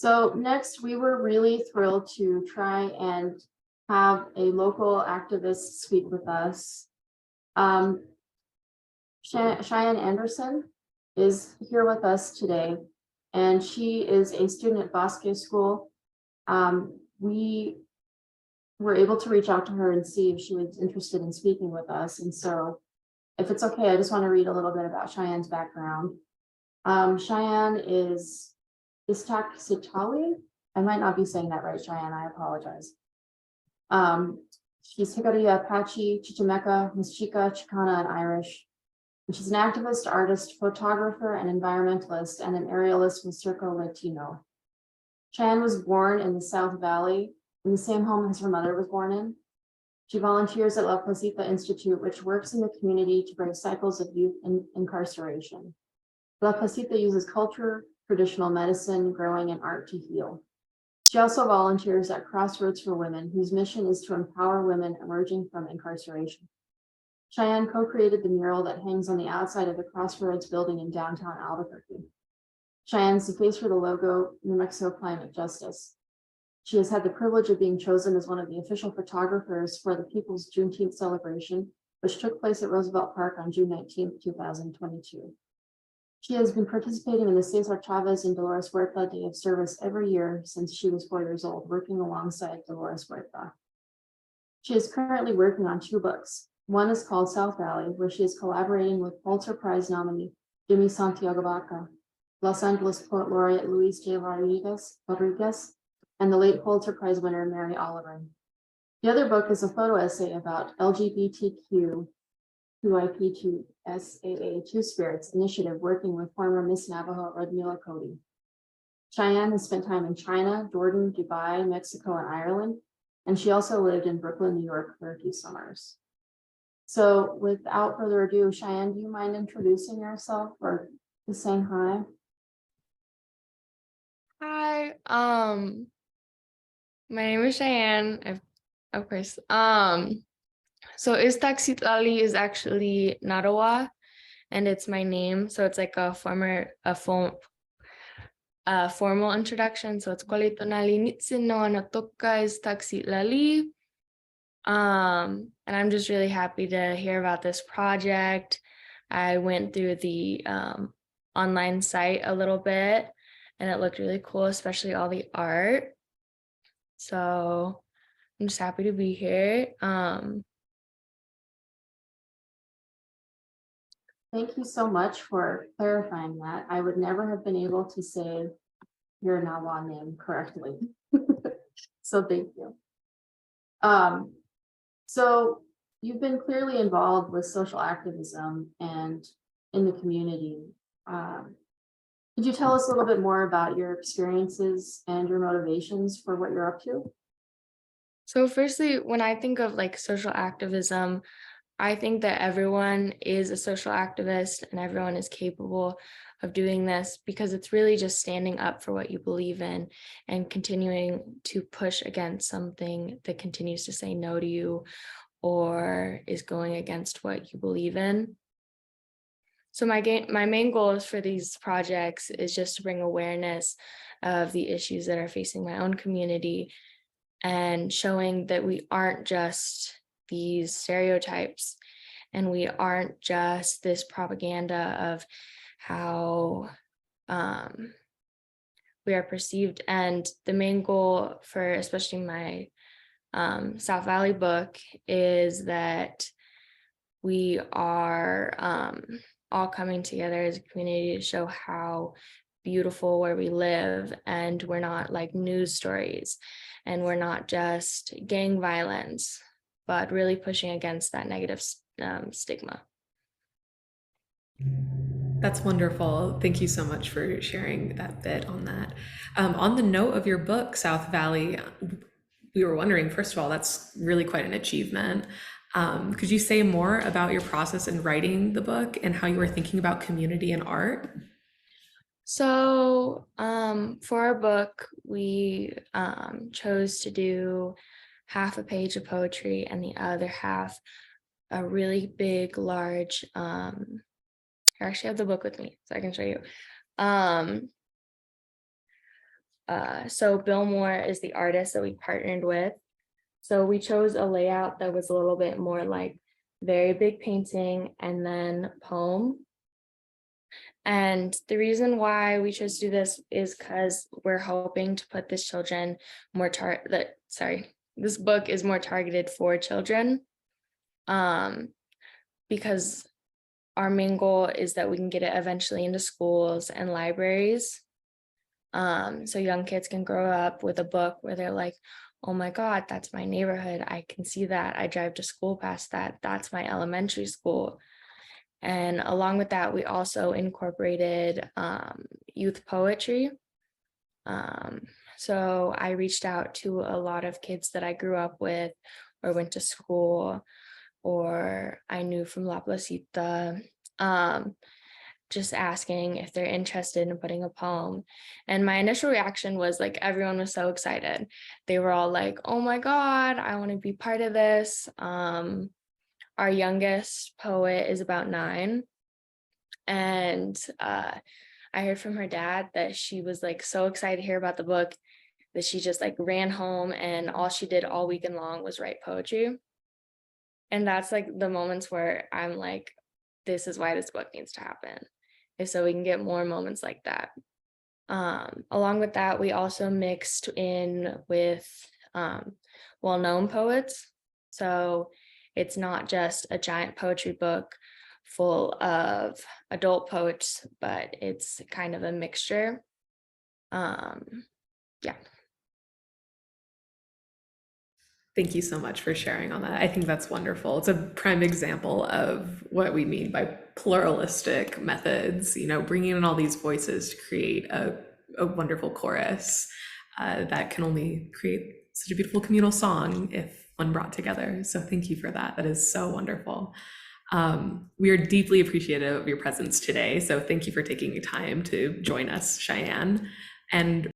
So next, we were really thrilled to try and have a local activist speak with us. Cheyenne Anderson is here with us today, and she is a student at Bosque School. We were able to reach out to her and see if she was interested in speaking with us. And so if it's okay, I just want to read a little bit about Cheyenne's background. Cheyenne is Istaksitali. I might not be saying that right, Cheyenne, I apologize. She's Hickory, Apache, Chichimeca, Michica, Chicana, and Irish. And she's an activist, artist, photographer, and environmentalist, and an aerialist with Circo Latino. Cheyenne was born in the South Valley, in the same home as her mother was born in. She volunteers at La Placita Institute, which works in the community to break cycles of youth incarceration. La Placita uses culture, traditional medicine, growing, and art to heal. She also volunteers at Crossroads for Women, whose mission is to empower women emerging from incarceration. Cheyenne co-created the mural that hangs on the outside of the Crossroads building in downtown Albuquerque. Cheyenne's the face for the logo, New Mexico Climate Justice. She has had the privilege of being chosen as one of the official photographers for the People's Juneteenth celebration, which took place at Roosevelt Park on June 19, 2022. She has been participating in the Cesar Chavez and Dolores Huerta Day of Service every year since she was 4 years old, working alongside Dolores Huerta. She is currently working on 2 books. One is called South Valley, where she is collaborating with Pulitzer Prize nominee Jimmy Santiago Baca, Los Angeles Poet Laureate Luis J. Rodriguez, and the late Pulitzer Prize winner Mary Oliver. The other book is a photo essay about LGBTQ QIP2SAA Two Spirits initiative, working with former Miss Navajo Radmila Cody. Cheyenne has spent time in China, Jordan, Dubai, Mexico, and Ireland, and she also lived in Brooklyn, New York for a few summers. So without further ado, Cheyenne, do you mind introducing yourself or just saying hi? Hi, my name is Cheyenne, of course. So Istaksitali is actually Narawa, and it's my name. So it's like a formal introduction. So it's Kwalitonali Nitsino Anatoka Istaksitali. And I'm just really happy to hear about this project. I went through the online site a little bit, and it looked really cool, especially all the art. So I'm just happy to be here. Thank you so much for clarifying that. I would never have been able to say your Nawa name correctly. So thank you. So you've been clearly involved with social activism and in the community. Could you tell us a little bit more about your experiences and your motivations for what you're up to? So firstly, when I think of like social activism, I think that everyone is a social activist and everyone is capable of doing this, because it's really just standing up for what you believe in and continuing to push against something that continues to say no to you or is going against what you believe in. So my main goals for these projects is just to bring awareness of the issues that are facing my own community and showing that we aren't just these stereotypes and we aren't just this propaganda of how we are perceived. And the main goal for especially my South Valley book is that we are all coming together as a community to show how beautiful where we live, and we're not like news stories, and we're not just gang violence, but really pushing against that negative stigma. That's wonderful. Thank you so much for sharing that bit on that. On the note of your book, South Valley, we were wondering, first of all, that's really quite an achievement. Could you say more about your process in writing the book and how you were thinking about community and art? So for our book, we chose to do half a page of poetry and the other half a really big, large, I actually have the book with me, so I can show you. So Bill Moore is the artist that we partnered with. So we chose a layout that was a little bit more like very big painting and then poem. And the reason why we chose to do this is because we're hoping to put this children more this book is more targeted for children. Because our main goal is that we can get it eventually into schools and libraries. So young kids can grow up with a book where they're like, oh my God, that's my neighborhood. I can see that. I drive to school past that. That's my elementary school. And along with that, we also incorporated youth poetry. So I reached out to a lot of kids that I grew up with or went to school or I knew from La Placita, just asking if they're interested in putting a poem. And my initial reaction was like, everyone was so excited. They were all like, oh my God, I want to be part of this. Our youngest poet is about 9. And I heard from her dad that she was like so excited to hear about the book that she just like ran home and all she did all weekend long was write poetry. And that's like the moments where I'm like, this is why this book needs to happen, is so we can get more moments like that. Along with that, we also mixed in with well-known poets. So it's not just a giant poetry book full of adult poets, but it's kind of a mixture. Yeah. Thank you so much for sharing on that. I think that's wonderful. It's a prime example of what we mean by pluralistic methods, bringing in all these voices to create a wonderful chorus that can only create such a beautiful communal song if when brought together. So thank you for that. That is so wonderful. We are deeply appreciative of your presence today. So thank you for taking the time to join us, Cheyenne. And